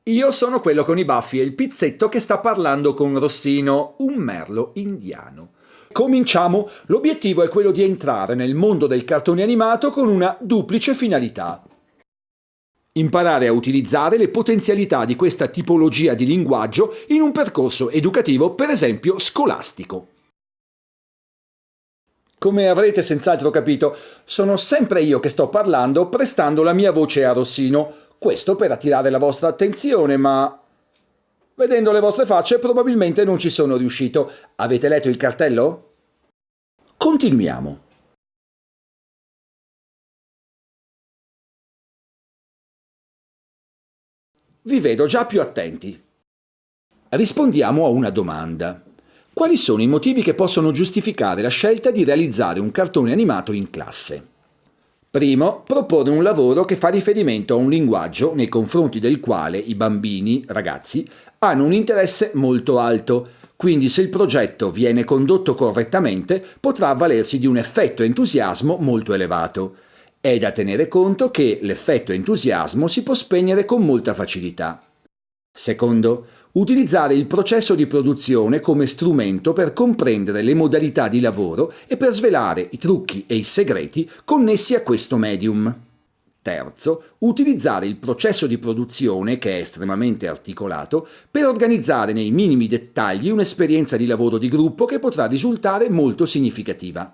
Io sono quello con i baffi e il pizzetto che sta parlando con Rossino, un merlo indiano. Cominciamo. L'obiettivo è quello di entrare nel mondo del cartone animato con una duplice finalità. Imparare a utilizzare le potenzialità di questa tipologia di linguaggio in un percorso educativo, per esempio scolastico. Come avrete senz'altro capito, sono sempre io che sto parlando prestando la mia voce a Rossino, questo per attirare la vostra attenzione, ma vedendo le vostre facce probabilmente non ci sono riuscito. Avete letto il cartello? Continuiamo. Vi vedo già più attenti. Rispondiamo a una domanda. Quali sono i motivi che possono giustificare la scelta di realizzare un cartone animato in classe? Primo, proporre un lavoro che fa riferimento a un linguaggio nei confronti del quale i bambini, ragazzi, hanno un interesse molto alto, quindi se il progetto viene condotto correttamente potrà avvalersi di un effetto entusiasmo molto elevato. È da tenere conto che l'effetto entusiasmo si può spegnere con molta facilità. Secondo, utilizzare il processo di produzione come strumento per comprendere le modalità di lavoro e per svelare i trucchi e i segreti connessi a questo medium. Terzo, utilizzare il processo di produzione, che è estremamente articolato, per organizzare nei minimi dettagli un'esperienza di lavoro di gruppo che potrà risultare molto significativa.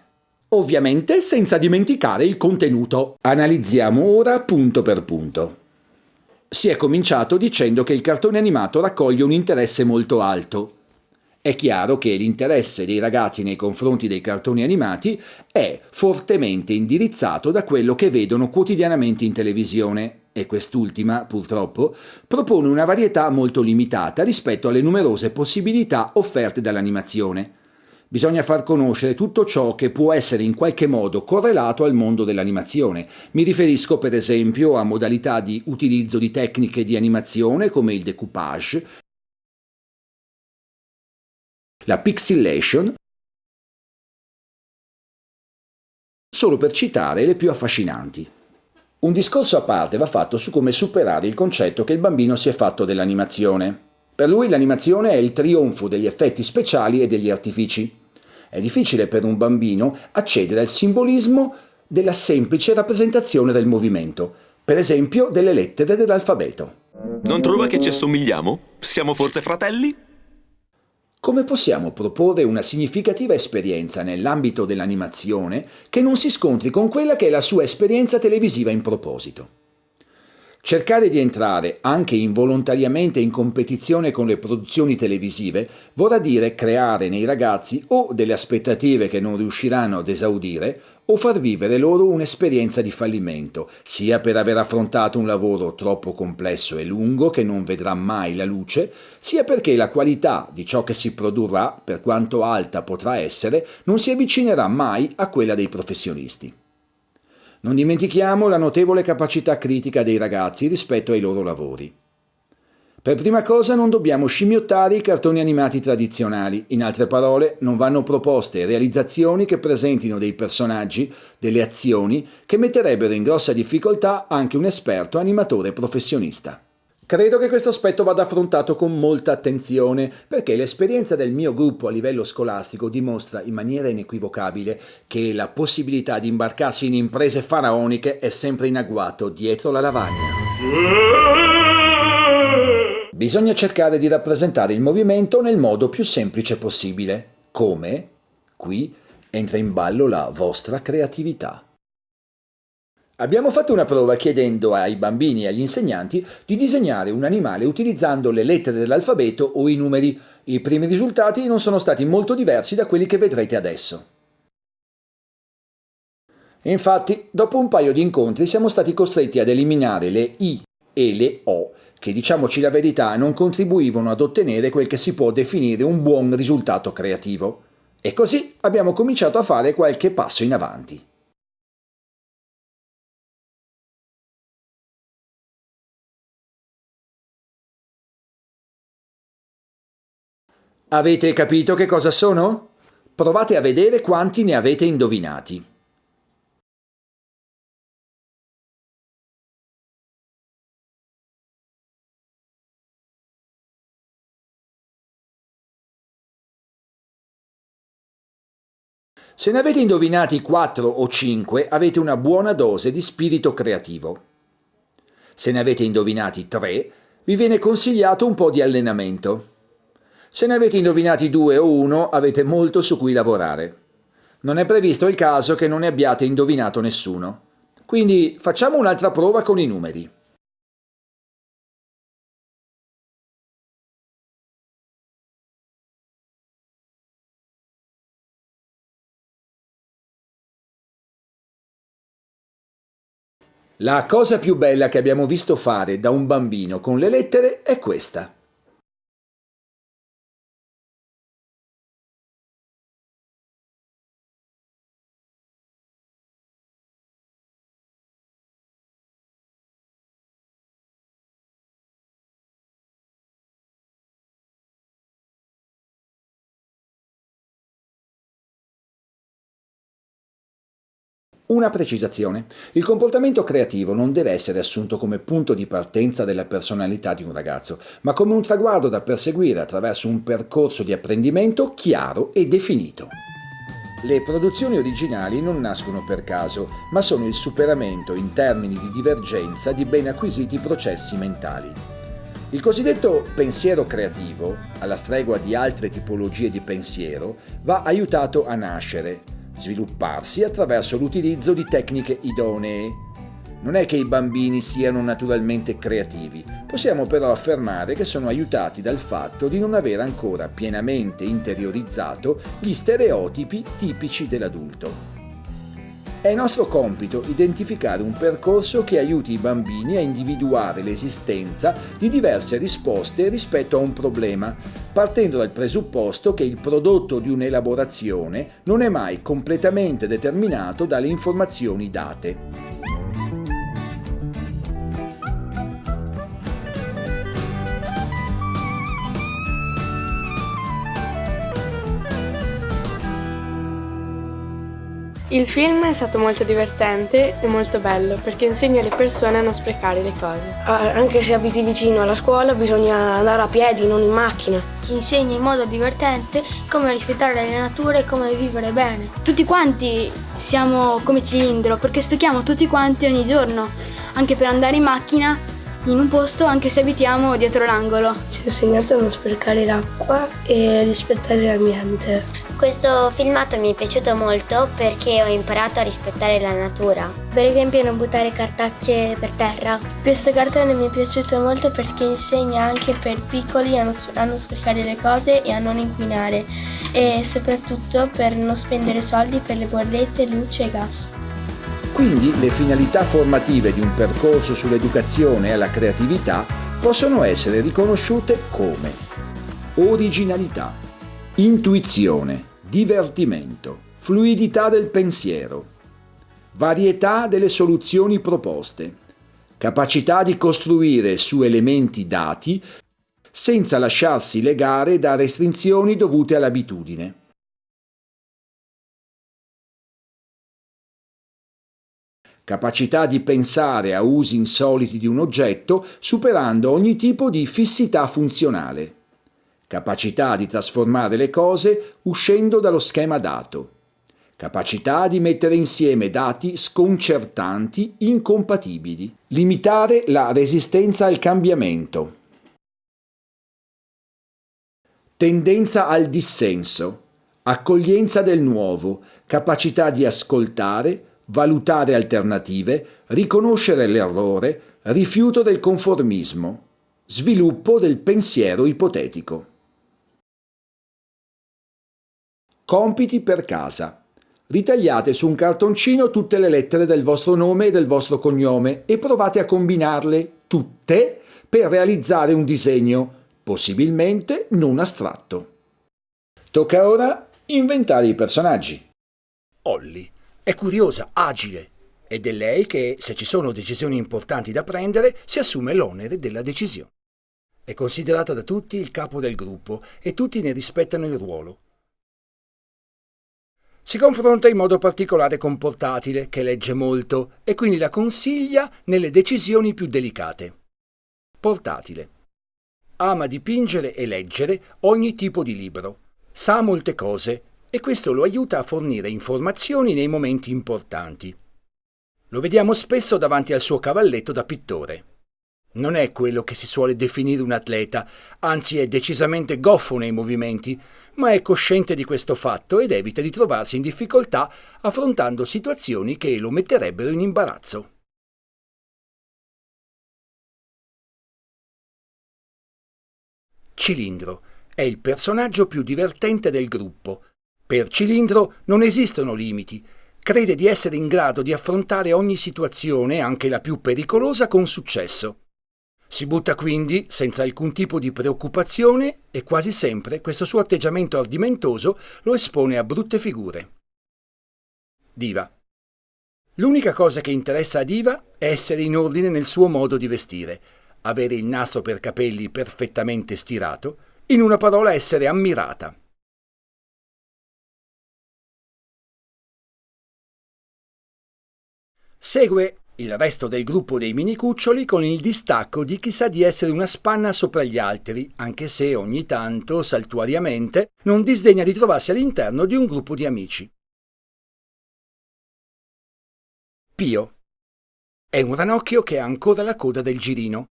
Ovviamente senza dimenticare il contenuto. Analizziamo ora punto per punto. Si è cominciato dicendo che il cartone animato raccoglie un interesse molto alto. È chiaro che l'interesse dei ragazzi nei confronti dei cartoni animati è fortemente indirizzato da quello che vedono quotidianamente in televisione e quest'ultima, purtroppo, propone una varietà molto limitata rispetto alle numerose possibilità offerte dall'animazione. Bisogna far conoscere tutto ciò che può essere in qualche modo correlato al mondo dell'animazione. Mi riferisco per esempio a modalità di utilizzo di tecniche di animazione come il decoupage, la pixelation, solo per citare le più affascinanti. Un discorso a parte va fatto su come superare il concetto che il bambino si è fatto dell'animazione. Per lui l'animazione è il trionfo degli effetti speciali e degli artifici. È difficile per un bambino accedere al simbolismo della semplice rappresentazione del movimento, per esempio delle lettere dell'alfabeto. Non trova che ci assomigliamo? Siamo forse fratelli? Come possiamo proporre una significativa esperienza nell'ambito dell'animazione che non si scontri con quella che è la sua esperienza televisiva in proposito? Cercare di entrare anche involontariamente in competizione con le produzioni televisive vorrà dire creare nei ragazzi o delle aspettative che non riusciranno ad esaudire o far vivere loro un'esperienza di fallimento, sia per aver affrontato un lavoro troppo complesso e lungo che non vedrà mai la luce, sia perché la qualità di ciò che si produrrà, per quanto alta potrà essere, non si avvicinerà mai a quella dei professionisti. Non dimentichiamo la notevole capacità critica dei ragazzi rispetto ai loro lavori. Per prima cosa non dobbiamo scimmiottare i cartoni animati tradizionali, in altre parole non vanno proposte realizzazioni che presentino dei personaggi, delle azioni che metterebbero in grossa difficoltà anche un esperto animatore professionista. Credo che questo aspetto vada affrontato con molta attenzione, perché l'esperienza del mio gruppo a livello scolastico dimostra in maniera inequivocabile che la possibilità di imbarcarsi in imprese faraoniche è sempre in agguato dietro la lavagna. Bisogna cercare di rappresentare il movimento nel modo più semplice possibile. Come? Qui entra in ballo la vostra creatività. Abbiamo fatto una prova chiedendo ai bambini e agli insegnanti di disegnare un animale utilizzando le lettere dell'alfabeto o i numeri. I primi risultati non sono stati molto diversi da quelli che vedrete adesso. Infatti, dopo un paio di incontri siamo stati costretti ad eliminare le I e le O, che diciamoci la verità non contribuivano ad ottenere quel che si può definire un buon risultato creativo. E così abbiamo cominciato a fare qualche passo in avanti. Avete capito che cosa sono? Provate a vedere quanti ne avete indovinati. Se ne avete indovinati 4 o 5, avete una buona dose di spirito creativo. Se ne avete indovinati 3, vi viene consigliato un po' di allenamento. Se ne avete indovinati 2 o 1, avete molto su cui lavorare. Non è previsto il caso che non ne abbiate indovinato nessuno. Quindi facciamo un'altra prova con i numeri. La cosa più bella che abbiamo visto fare da un bambino con le lettere è questa. Una precisazione. Il comportamento creativo non deve essere assunto come punto di partenza della personalità di un ragazzo, ma come un traguardo da perseguire attraverso un percorso di apprendimento chiaro e definito. Le produzioni originali non nascono per caso, ma sono il superamento in termini di divergenza di ben acquisiti processi mentali. Il cosiddetto pensiero creativo, alla stregua di altre tipologie di pensiero, va aiutato a nascere, svilupparsi attraverso l'utilizzo di tecniche idonee. Non è che i bambini siano naturalmente creativi, possiamo però affermare che sono aiutati dal fatto di non aver ancora pienamente interiorizzato gli stereotipi tipici dell'adulto. È nostro compito identificare un percorso che aiuti i bambini a individuare l'esistenza di diverse risposte rispetto a un problema, partendo dal presupposto che il prodotto di un'elaborazione non è mai completamente determinato dalle informazioni date. Il film è stato molto divertente e molto bello perché insegna alle persone a non sprecare le cose. Anche se abiti vicino alla scuola bisogna andare a piedi, non in macchina. Ci insegna in modo divertente come rispettare la natura e come vivere bene. Tutti quanti siamo come cilindro perché sprechiamo tutti quanti ogni giorno, anche per andare in macchina in un posto anche se abitiamo dietro l'angolo. Ci ha insegnato a non sprecare l'acqua e a rispettare l'ambiente. Questo filmato mi è piaciuto molto perché ho imparato a rispettare la natura. Per esempio non buttare cartacce per terra. Questo cartone mi è piaciuto molto perché insegna anche per piccoli a non sprecare le cose e a non inquinare e soprattutto per non spendere soldi per le bollette, luce e gas. Quindi le finalità formative di un percorso sull'educazione e alla creatività possono essere riconosciute come originalità, intuizione, divertimento, fluidità del pensiero, varietà delle soluzioni proposte, capacità di costruire su elementi dati senza lasciarsi legare da restrizioni dovute all'abitudine. Capacità di pensare a usi insoliti di un oggetto superando ogni tipo di fissità funzionale. Capacità di trasformare le cose uscendo dallo schema dato. Capacità di mettere insieme dati sconcertanti, incompatibili. Limitare la resistenza al cambiamento. Tendenza al dissenso. Accoglienza del nuovo. Capacità di ascoltare, valutare alternative, riconoscere l'errore, rifiuto del conformismo, sviluppo del pensiero ipotetico. Compiti per casa. Ritagliate su un cartoncino tutte le lettere del vostro nome e del vostro cognome e provate a combinarle tutte per realizzare un disegno, possibilmente non astratto. Tocca ora inventare i personaggi. Holly è curiosa, agile, ed è lei che, se ci sono decisioni importanti da prendere, si assume l'onere della decisione. È considerata da tutti il capo del gruppo e tutti ne rispettano il ruolo. Si confronta in modo particolare con Portatile, che legge molto e quindi la consiglia nelle decisioni più delicate. Portatile ama dipingere e leggere ogni tipo di libro, sa molte cose e questo lo aiuta a fornire informazioni nei momenti importanti. Lo vediamo spesso davanti al suo cavalletto da pittore. Non è quello che si suole definire un atleta, anzi è decisamente goffo nei movimenti, ma è cosciente di questo fatto ed evita di trovarsi in difficoltà affrontando situazioni che lo metterebbero in imbarazzo. Cilindro è il personaggio più divertente del gruppo. Per Cilindro non esistono limiti. Crede di essere in grado di affrontare ogni situazione, anche la più pericolosa, con successo. Si butta quindi senza alcun tipo di preoccupazione e quasi sempre questo suo atteggiamento ardimentoso lo espone a brutte figure. Diva. L'unica cosa che interessa a Diva è essere in ordine nel suo modo di vestire, avere il nastro per capelli perfettamente stirato, in una parola essere ammirata. Segue il resto del gruppo dei minicuccioli con il distacco di chi sa di essere una spanna sopra gli altri, anche se ogni tanto, saltuariamente, non disdegna di trovarsi all'interno di un gruppo di amici. Pio. È un ranocchio che ha ancora la coda del girino.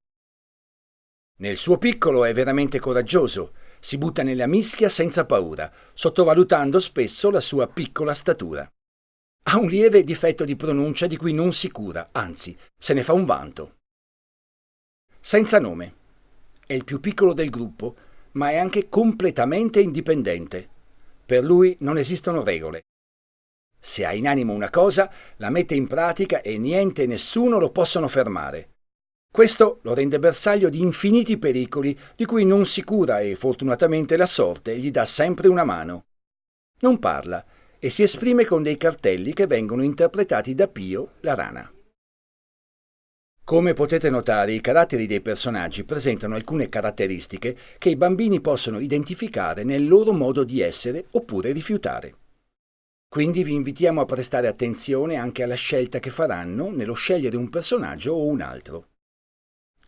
Nel suo piccolo è veramente coraggioso, si butta nella mischia senza paura, sottovalutando spesso la sua piccola statura. Ha un lieve difetto di pronuncia di cui non si cura, anzi, se ne fa un vanto. Senza nome. È il più piccolo del gruppo, ma è anche completamente indipendente. Per lui non esistono regole. Se ha in animo una cosa, la mette in pratica e niente e nessuno lo possono fermare. Questo lo rende bersaglio di infiniti pericoli di cui non si cura e fortunatamente la sorte gli dà sempre una mano. Non parla e si esprime con dei cartelli che vengono interpretati da Pio, la rana. Come potete notare, i caratteri dei personaggi presentano alcune caratteristiche che i bambini possono identificare nel loro modo di essere oppure rifiutare. Quindi vi invitiamo a prestare attenzione anche alla scelta che faranno nello scegliere un personaggio o un altro.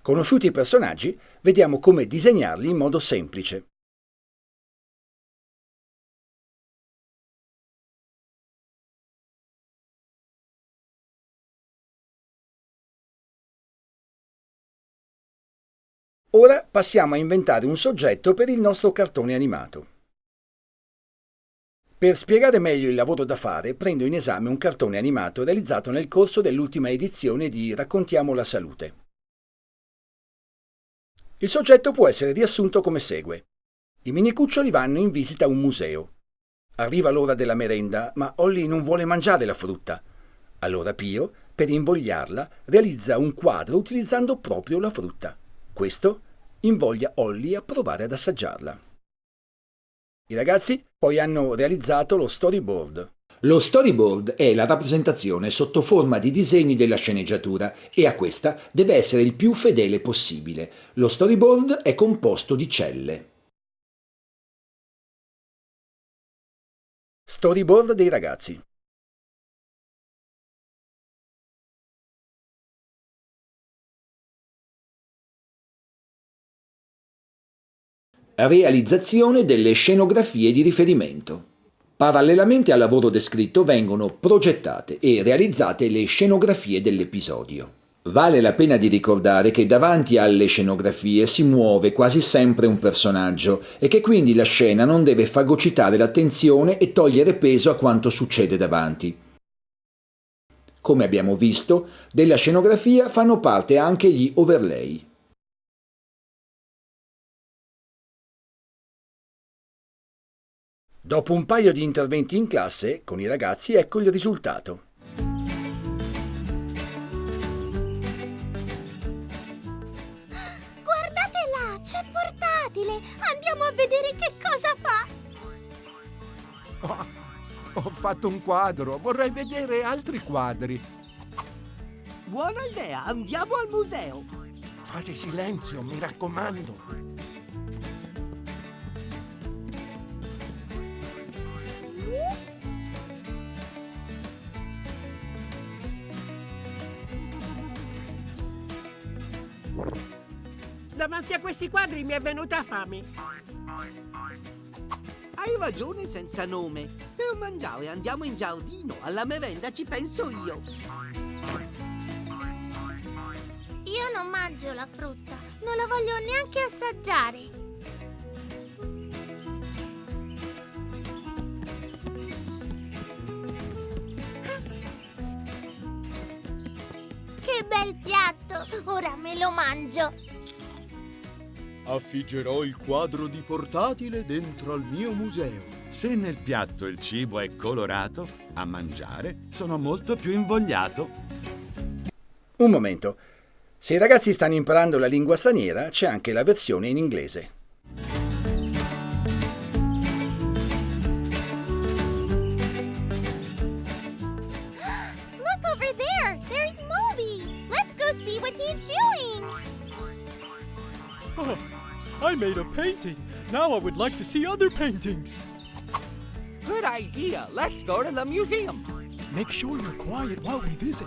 Conosciuti i personaggi, vediamo come disegnarli in modo semplice. Ora passiamo a inventare un soggetto per il nostro cartone animato. Per spiegare meglio il lavoro da fare, prendo in esame un cartone animato realizzato nel corso dell'ultima edizione di Raccontiamo la salute. Il soggetto può essere riassunto come segue. I minicuccioli vanno in visita a un museo. Arriva l'ora della merenda, ma Olly non vuole mangiare la frutta. Allora Pio, per invogliarla, realizza un quadro utilizzando proprio la frutta. Questo invoglia Olly a provare ad assaggiarla. I ragazzi poi hanno realizzato lo storyboard. Lo storyboard è la rappresentazione sotto forma di disegni della sceneggiatura e a questa deve essere il più fedele possibile. Lo storyboard è composto di celle. Storyboard dei ragazzi. Realizzazione delle scenografie di riferimento. Parallelamente al lavoro descritto vengono progettate e realizzate le scenografie dell'episodio. Vale la pena di ricordare che davanti alle scenografie si muove quasi sempre un personaggio e che quindi la scena non deve fagocitare l'attenzione e togliere peso a quanto succede davanti. Come abbiamo visto, della scenografia fanno parte anche gli overlay. Dopo un paio di interventi in classe con i ragazzi, ecco il risultato. Guardate là, c'è portatile! Andiamo a vedere che cosa fa! Ho fatto un quadro, vorrei vedere altri quadri. Buona idea, andiamo al museo! Fate silenzio, mi raccomando. Davanti a questi quadri mi è venuta fame. Hai ragione senza nome. per mangiare andiamo in giardino, alla merenda ci penso io. Io non mangio la frutta, non la voglio neanche assaggiare. Che bel piatto! Ora me lo mangio! Affiggerò il quadro di portatile dentro al mio museo. Se nel piatto il cibo è colorato, a mangiare sono molto più invogliato. Un momento. Se i ragazzi stanno imparando la lingua straniera, c'è anche la versione in inglese. Look over there! There's Moby! Let's go see what he's doing! Oh, I made a painting. Now I would like to see other paintings. Good idea. Let's go to the museum. Make sure you're quiet while we visit.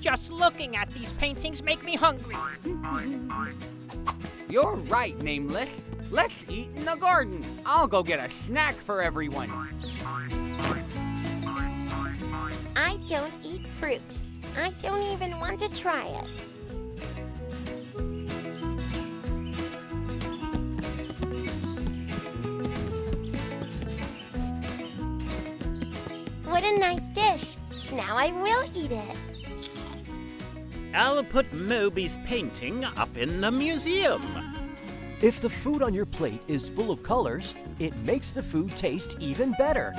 Just looking at these paintings make me hungry. You're right, Nameless. Let's eat in the garden. I'll go get a snack for everyone. I don't eat fruit. I don't even want to try it. What a nice dish. Now I will eat it. I'll put Moby's painting up in the museum. If the food on your plate is full of colors, it makes the food taste even better.